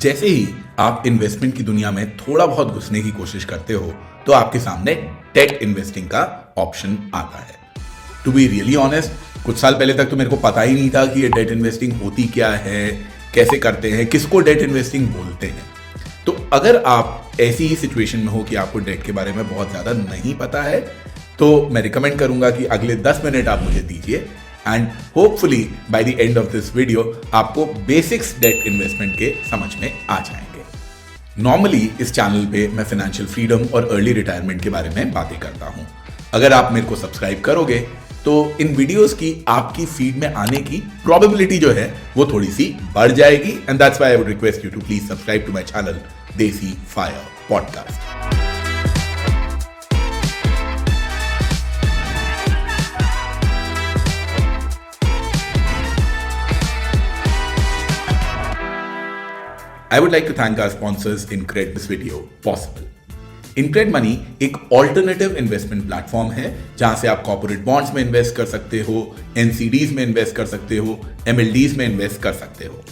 जैसे ही आप इन्वेस्टमेंट की दुनिया में थोड़ा बहुत घुसने की कोशिश करते हो तो आपके सामने डेट इन्वेस्टिंग का ऑप्शन आता है। टू बी रियली ऑनेस्ट, कुछ साल पहले तक तो मेरे को पता ही नहीं था कि ये डेट इन्वेस्टिंग होती क्या है, कैसे करते हैं, किसको डेट इन्वेस्टिंग बोलते हैं। तो अगर आप ऐसी ही सिचुएशन में हो कि आपको डेट के बारे में बहुत ज़्यादा नहीं पता है तो मैं रिकमेंड करूंगा कि अगले 10 मिनट आप मुझे दीजिए and hopefully by the end of this video आपको बेसिक्स डेट इन्वेस्टमेंट के समझ में आ जाएंगे। नॉर्मली इस चैनल पे मैं फाइनेंशियल फ्रीडम और अर्ली रिटायरमेंट के बारे में बातें करता हूं। अगर आप मेरे को सब्सक्राइब करोगे तो इन वीडियोस की आपकी फीड में आने की प्रोबेबिलिटी जो है वो थोड़ी सी बढ़ जाएगी and that's why I would request you to please subscribe to my channel Desi Fire Podcast. I would like to thank our sponsors InCred this video possible. InCred Money एक ऑल्टरनेटिव इन्वेस्टमेंट प्लेटफॉर्म है जहां से आप corporate bonds में invest कर सकते हो, NCDs में इन्वेस्ट कर सकते हो, MLDs में इन्वेस्ट कर सकते हो।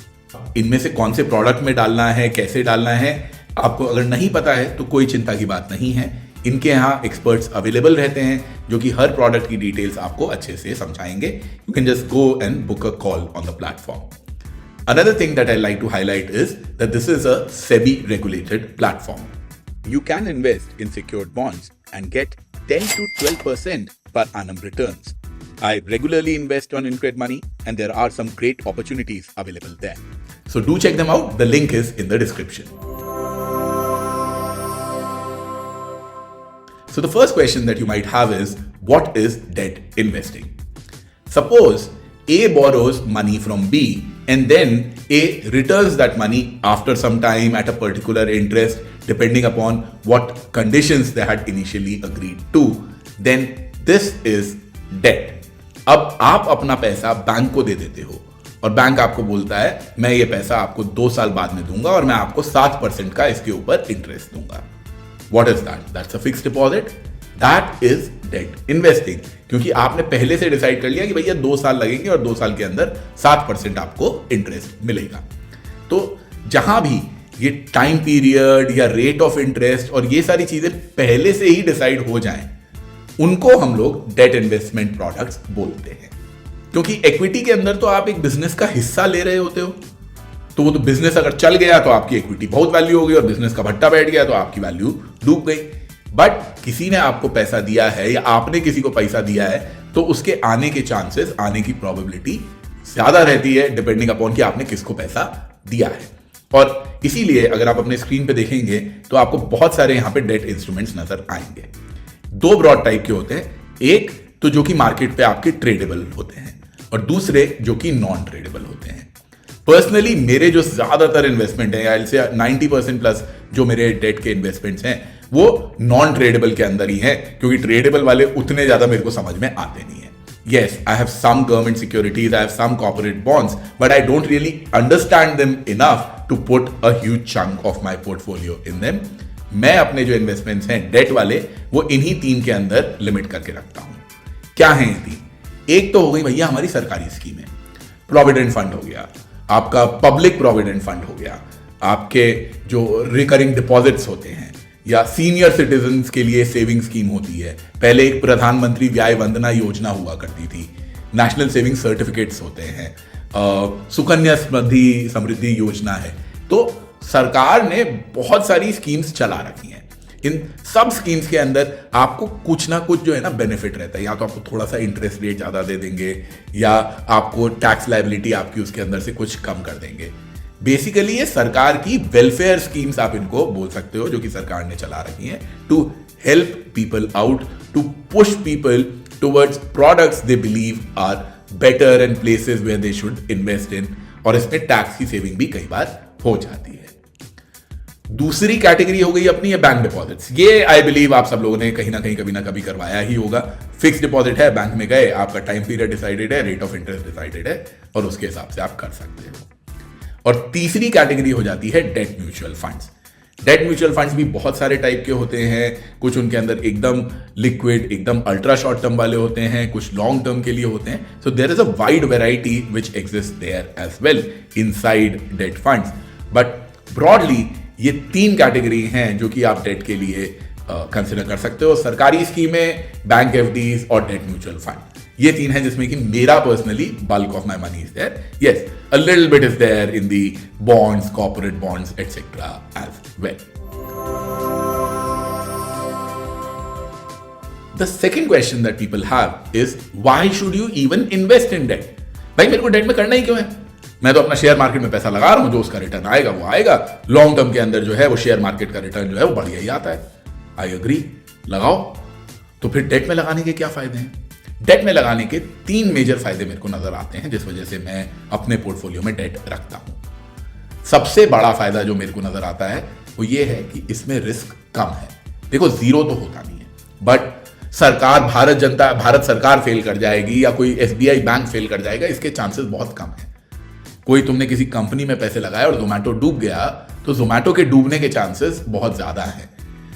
इनमें से कौन से प्रोडक्ट में डालना है, कैसे डालना है, आपको अगर नहीं पता है तो कोई चिंता की बात नहीं है। इनके यहाँ एक्सपर्ट्स अवेलेबल रहते हैं जो कि हर प्रोडक्ट की डिटेल्स आपको अच्छे से समझाएंगे। You can just go and book a call on the platform. Another thing that I like to highlight is that this is a SEBI regulated platform. You can invest in secured bonds and get 10 to 12% per annum returns. I regularly invest on InCred Money and there are some great opportunities available there. So do check them out. The link is in the description. So the first question that you might have is, what is debt investing? Suppose A borrows money from B and then A returns that money after some time at a particular interest depending upon what conditions they had initially agreed to, then this is debt. अब आप अपना पैसा bank को दे देते हो और bank आपको बोलता है मैं ये पैसा आपको 2 साल बाद में दूंगा और मैं आपको 7% का इसके ऊपर इंटरेस्ट दूंगा। What is that? That's a fixed deposit. That is debt investing. क्योंकि आपने पहले से डिसाइड कर लिया कि भैया 2 साल लगेंगे और 2 साल के अंदर 7% आपको इंटरेस्ट मिलेगा। तो जहां भी ये टाइम पीरियड या रेट ऑफ इंटरेस्ट और ये सारी चीजें पहले से ही डिसाइड हो जाएं, उनको हम लोग डेट इन्वेस्टमेंट प्रोडक्ट्स बोलते हैं। क्योंकि इक्विटी के अंदर तो आप एक बिजनेस का हिस्सा ले रहे होते हो, तो वो तो बिजनेस अगर चल गया तो आपकी इक्विटी बहुत वैल्यू हो गई और बिजनेस का भट्टा बैठ गया तो आपकी वैल्यू डूब गई। बट किसी ने आपको पैसा दिया है या आपने किसी को पैसा दिया है तो उसके आने के चांसेस, आने की प्रोबेबिलिटी ज्यादा रहती है डिपेंडिंग अपॉन कि आपने किसको पैसा दिया है। और इसीलिए अगर आप अपने स्क्रीन पे देखेंगे तो आपको बहुत सारे यहां पे डेट इंस्ट्रूमेंट्स नजर आएंगे। 2 ब्रॉड टाइप के होते हैं, एक तो जो कि मार्केट पे आपके ट्रेडेबल होते हैं और दूसरे जो कि नॉन ट्रेडेबल होते हैं। पर्सनली मेरे जो ज्यादातर इन्वेस्टमेंट है, या से 90% प्लस जो मेरे डेट के इन्वेस्टमेंट्स हैं वो नॉन ट्रेडेबल के अंदर ही है, क्योंकि ट्रेडेबल वाले उतने ज्यादा मेरे को समझ में आते नहीं है। Yes, I have some government securities, I have some corporate bonds, but I don't really understand them enough to put a huge chunk of my portfolio in them. मैं अपने जो इन्वेस्टमेंट्स हैं डेट वाले वो इन्हीं 3 के अंदर लिमिट करके रखता हूं। क्या है ये 3? एक तो हो गई भैया हमारी सरकारी स्कीमें, प्रोविडेंट फंड हो गया, आपका पब्लिक प्रोविडेंट फंड हो गया, आपके जो रिकरिंग डिपॉजिट्स होते हैं या सीनियर सिटीजन्स के लिए सेविंग स्कीम होती है। पहले एक प्रधानमंत्री व्याय वंदना योजना हुआ करती थी, नेशनल सेविंग सर्टिफिकेट्स होते हैं, सुकन्या समृद्धि योजना है। तो सरकार ने बहुत सारी स्कीम्स चला रखी हैं। इन सब स्कीम्स के अंदर आपको कुछ ना कुछ जो है ना बेनिफिट रहता है, या तो आपको थोड़ा सा इंटरेस्ट रेट ज्यादा दे देंगे या आपको टैक्स लायबिलिटी आपकी उसके अंदर से कुछ कम कर देंगे। बेसिकली ये सरकार की वेलफेयर स्कीम्स आप इनको बोल सकते हो, जो कि सरकार ने चला रखी हैं to help people out, to push people towards products they believe are better and places where they should invest in, और इसमें टैक्स की सेविंग भी कई बार हो जाती है। दूसरी कैटेगरी हो गई अपनी ये बैंक डिपॉजिट्स। ये आई बिलीव आप सब लोगों ने कहीं ना कहीं कभी ना कभी करवाया ही होगा। फिक्स डिपॉजिट है, बैंक में गए, आपका टाइम पीरियड डिसाइडेड है, रेट ऑफ इंटरेस्ट डिसाइडेड है और उसके हिसाब से आप कर सकते हो। और तीसरी कैटेगरी हो जाती है debt mutual funds. Debt mutual funds भी बहुत सारे टाइप के होते हैं, कुछ उनके अंदर एकदम लिक्विड, एकदम अल्ट्रा शॉर्ट टर्म वाले होते हैं, कुछ लॉन्ग टर्म के लिए होते हैं। So there is a wide variety which exist there as well inside debt funds. But broadly ये 3 कैटेगरी हैं जो कि आप डेट के लिए कंसिडर कर सकते हो: सरकारी स्कीमें, बैंक एफडीज और डेट म्यूचुअल फंड। ये 3 हैं जिसमें कि मेरा personally bulk of my money is there. Yes, a little bit is there in the bonds, corporate bonds etcetera as well. The second question that people have is why should you even invest in debt? भाई मेरे को date में करना ही क्यों है? मैं तो अपना शेयर मार्केट में पैसा लगा रहा हूं, जो उसका रिटर्न आएगा वो आएगा। लॉन्ग टर्म के अंदर जो है वो शेयर मार्केट का रिटर्न जो है वो बढ़िया ही आता है। आई एग्री, लगाओ। तो फिर डेट में लगाने के क्या फायदे हैं? डेट में लगाने के 3 मेजर फायदे मेरे को नजर आते हैं जिस वजह से मैं अपने पोर्टफोलियो में डेट रखता हूं। सबसे बड़ा फायदा जो मेरे को नजर आता है वो ये है कि इसमें रिस्क कम है। देखो, जीरो तो होता नहीं है, बट सरकार, भारत सरकार फेल कर जाएगी या कोई एसबीआई बैंक फेल कर जाएगा, इसके चांसेस बहुत कम है। कोई तुमने किसी कंपनी में पैसे लगाए और जोमैटो डूब गया तो जोमैटो के डूबने के चांसेस बहुत ज्यादा हैं।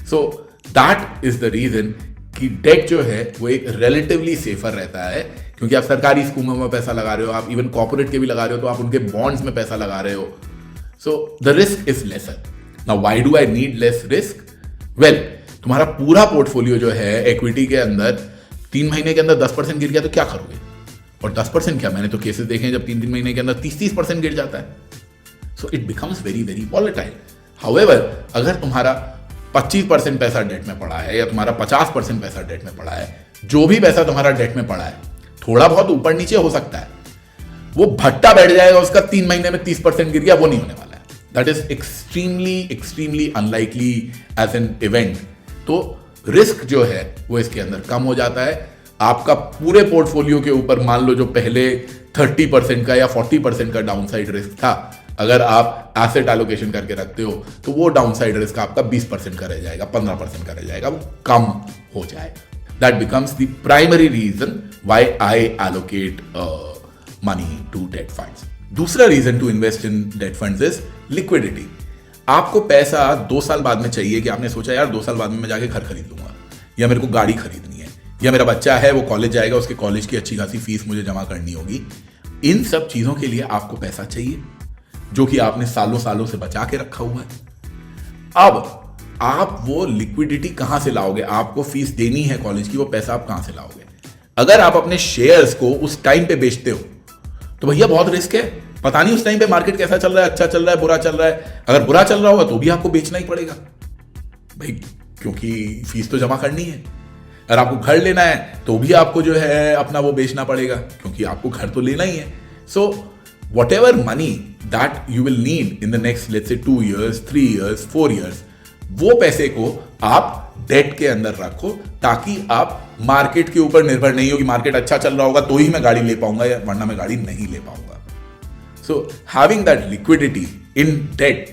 So that is the reason कि डेट जो है वो एक रिलेटिवली सेफर रहता है, क्योंकि आप सरकारी स्कूलों में पैसा लगा रहे हो, आप इवन कॉर्पोरेट के भी लगा रहे हो तो आप उनके बॉन्ड्स में पैसा लगा रहे हो। So the risk is lesser. Now why do I need less risk? Well, तुम्हारा पूरा पोर्टफोलियो जो है इक्विटी के अंदर 3 महीने के अंदर 10% गिर गया तो क्या करोगे? और 10% क्या, मैंने तो केसेस देखे हैं जब 3 महीने के अंदर 30% गिर जाता है। So it becomes very very volatile. However, अगर तुम्हारा 25% पैसा डेट में पड़ा है या तुम्हारा 50% पैसा डेट में पड़ा है, जो भी पैसा तुम्हारा डेट में पड़ा है थोड़ा बहुत ऊपर नीचे हो सकता है, वो भट्टा बैठ जाएगा उसका। 3 महीने में 30% गिर गया, वो नहीं होने वाला है। That is extremely unlikely as an event. तो रिस्क जो है वो इसके अंदर कम हो जाता है। आपका पूरे पोर्टफोलियो के ऊपर मान लो जो पहले 30% का या 40% का डाउनसाइड रिस्क था, अगर आप एसेट एलोकेशन करके रखते हो तो वो डाउनसाइड रिस्क आपका 20% का रह जाएगा, 15% का रह जाएगा, वो कम हो जाएगा। That becomes the primary reason why I allocate money to debt funds. दूसरा reason to invest in debt funds is liquidity. आपको पैसा 2 साल बाद में चाहिए कि आपने सोचा यार 2 साल बाद में मैं जाके घर खरीद लूंगा, या मेरे को गाड़ी खरीदनी है, या मेरा बच्चा है वो कॉलेज जाएगा, उसके कॉलेज की अच्छी खासी फीस मुझे जमा करनी होगी। इन सब चीजों के लिए आपको पैसा चाहिए जो कि आपने सालों सालों से बचा के रखा हुआ है। अब आप वो लिक्विडिटी कहां से लाओगे? आपको फीस देनी है कॉलेज की, वो पैसा आप कहां से लाओगे? अगर आप अपने शेयर्स को उस टाइम पे बेचते हो तो भैया बहुत रिस्क है। पता नहीं उस टाइम पे मार्केट कैसा चल रहा है, अच्छा चल रहा है, बुरा चल रहा है। अगर बुरा चल रहा होगा तो भी आपको बेचना ही पड़ेगा भाई, क्योंकि फीस तो जमा करनी है। अगर आपको घर लेना है तो भी आपको जो है अपना वो बेचना पड़ेगा, क्योंकि आपको घर तो लेना ही है। सो whatever money that you will need in the next, let's say 2 years, 3 years, 4 years, वो पैसे को आप डेट के अंदर रखो ताकि आप मार्केट के ऊपर निर्भर नहीं हो कि मार्केट अच्छा चल रहा होगा तो ही मैं गाड़ी ले पाऊंगा या वरना मैं गाड़ी नहीं ले पाऊंगा। So having that liquidity in debt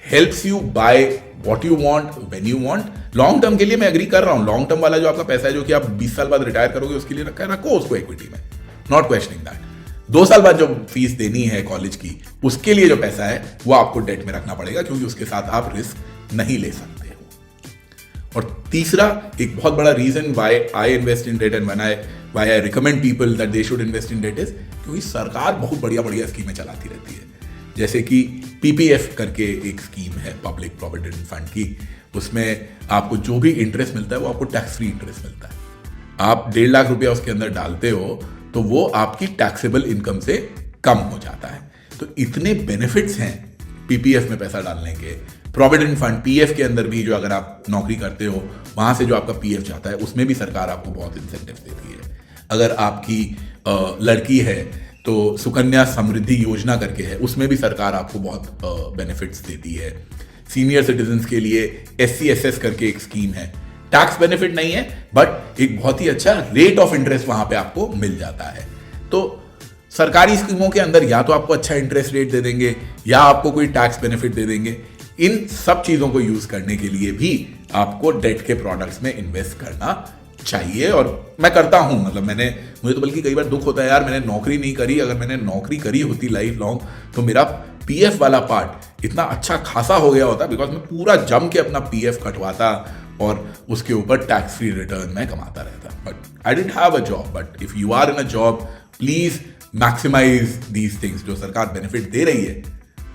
helps you buy what you want when you want. Long term के लिए मैं एग्री कर रहा हूं, लॉन्ग टर्म वाला जो आपका पैसा है जो कि आप 20 साल बाद रिटायर करोगे उसके लिए रखा है, रखो उसको इक्विटी में, नॉट क्वेश्चनिंग दैट। 2 साल बाद जो फीस देनी है कॉलेज की उसके लिए जो पैसा है वो आपको डेट में रखना पड़ेगा, क्योंकि उसके साथ आप रिस्क नहीं ले सकते हो। और तीसरा एक बहुत बड़ा reason why I invest in debt and why I recommend people that they should invest in debt is क्योंकि सरकार बहुत बढ़िया बढ़िया स्कीमें चलाती रहती है। जैसे कि पीपीएफ करके एक स्कीम है, पब्लिक प्रोविडेंट फंड की, उसमें आपको जो भी इंटरेस्ट मिलता है वो आपको टैक्स फ्री इंटरेस्ट मिलता है। आप 1.5 लाख रुपया उसके अंदर डालते हो तो वो आपकी टैक्सेबल इनकम से कम हो जाता है। तो इतने बेनिफिट्स हैं पीपीएफ में पैसा डालने के। प्रोविडेंट फंड पीएफ के अंदर भी जो अगर आप नौकरी करते हो वहां से जो आपका पीएफ जाता है उसमें भी सरकार आपको बहुत इंसेंटिव देती है। अगर आपकी लड़की है तो सुकन्या समृद्धि योजना करके है, उसमें भी सरकार आपको बहुत बेनिफिट्स देती है। सीनियर सिटीजन्स के लिए SCSS करके एक स्कीम है, टैक्स बेनिफिट नहीं है बट एक बहुत ही अच्छा रेट ऑफ इंटरेस्ट वहां पे आपको मिल जाता है। तो सरकारी स्कीमों के अंदर या तो आपको अच्छा इंटरेस्ट रेट दे देंगे या आपको कोई टैक्स बेनिफिट दे देंगे। इन सब चीजों को यूज करने के लिए भी आपको डेट के प्रोडक्ट्स में इन्वेस्ट करना चाहिए। और मैं करता हूं, मतलब मुझे तो बल्कि कई बार दुख होता है यार मैंने नौकरी नहीं करी, अगर मैंने नौकरी करी होती लाइफ लॉन्ग तो मेरा पीएफ वाला पार्ट इतना अच्छा खासा हो गया होता, बिकॉज मैं पूरा जम के अपना पीएफ कटवाता और उसके ऊपर टैक्स फ्री रिटर्न मैं कमाता रहता। But I didn't have a job. But if you are in a job please maximise these things. जो सरकार बेनिफिट दे रही है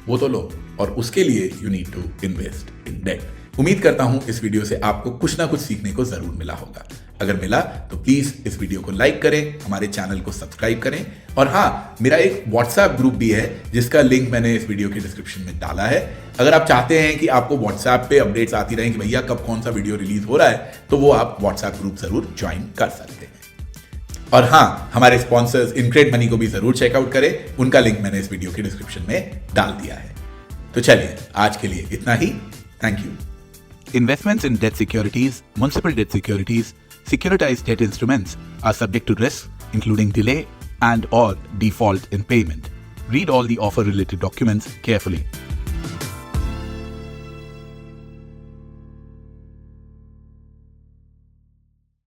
वो तो लो और उसके लिए you need to invest in debt. उम्मीद करता हूं इस वीडियो से आपको कुछ ना कुछ सीखने को जरूर मिला होगा। अगर मिला तो प्लीज इस वीडियो को लाइक करें, हमारे चैनल को सब्सक्राइब करें, और हाँ, मेरा एक व्हाट्सएप ग्रुप भी है जिसका लिंक मैंने इस वीडियो के डिस्क्रिप्शन में डाला है। अगर आप चाहते हैं कि आपको व्हाट्सएप पे अपडेट्स आती रहें कि भैया कब कौन सा वीडियो रिलीज हो रहा है, तो वो आप व्हाट्सएप ग्रुप जरूर ज्वाइन कर सकते हैं। और हाँ, हमारे स्पॉन्सर्स इनक्रेड मनी को भी जरूर चेकआउट करें, उनका लिंक मैंने इस वीडियो के डिस्क्रिप्शन में डाल दिया है। तो चलिए आज के लिए इतना ही। Thank you. Investments in debt securities, municipal debt securities, securitized debt instruments are subject to risks, including delay and/or default in payment. Read all the offer-related documents carefully.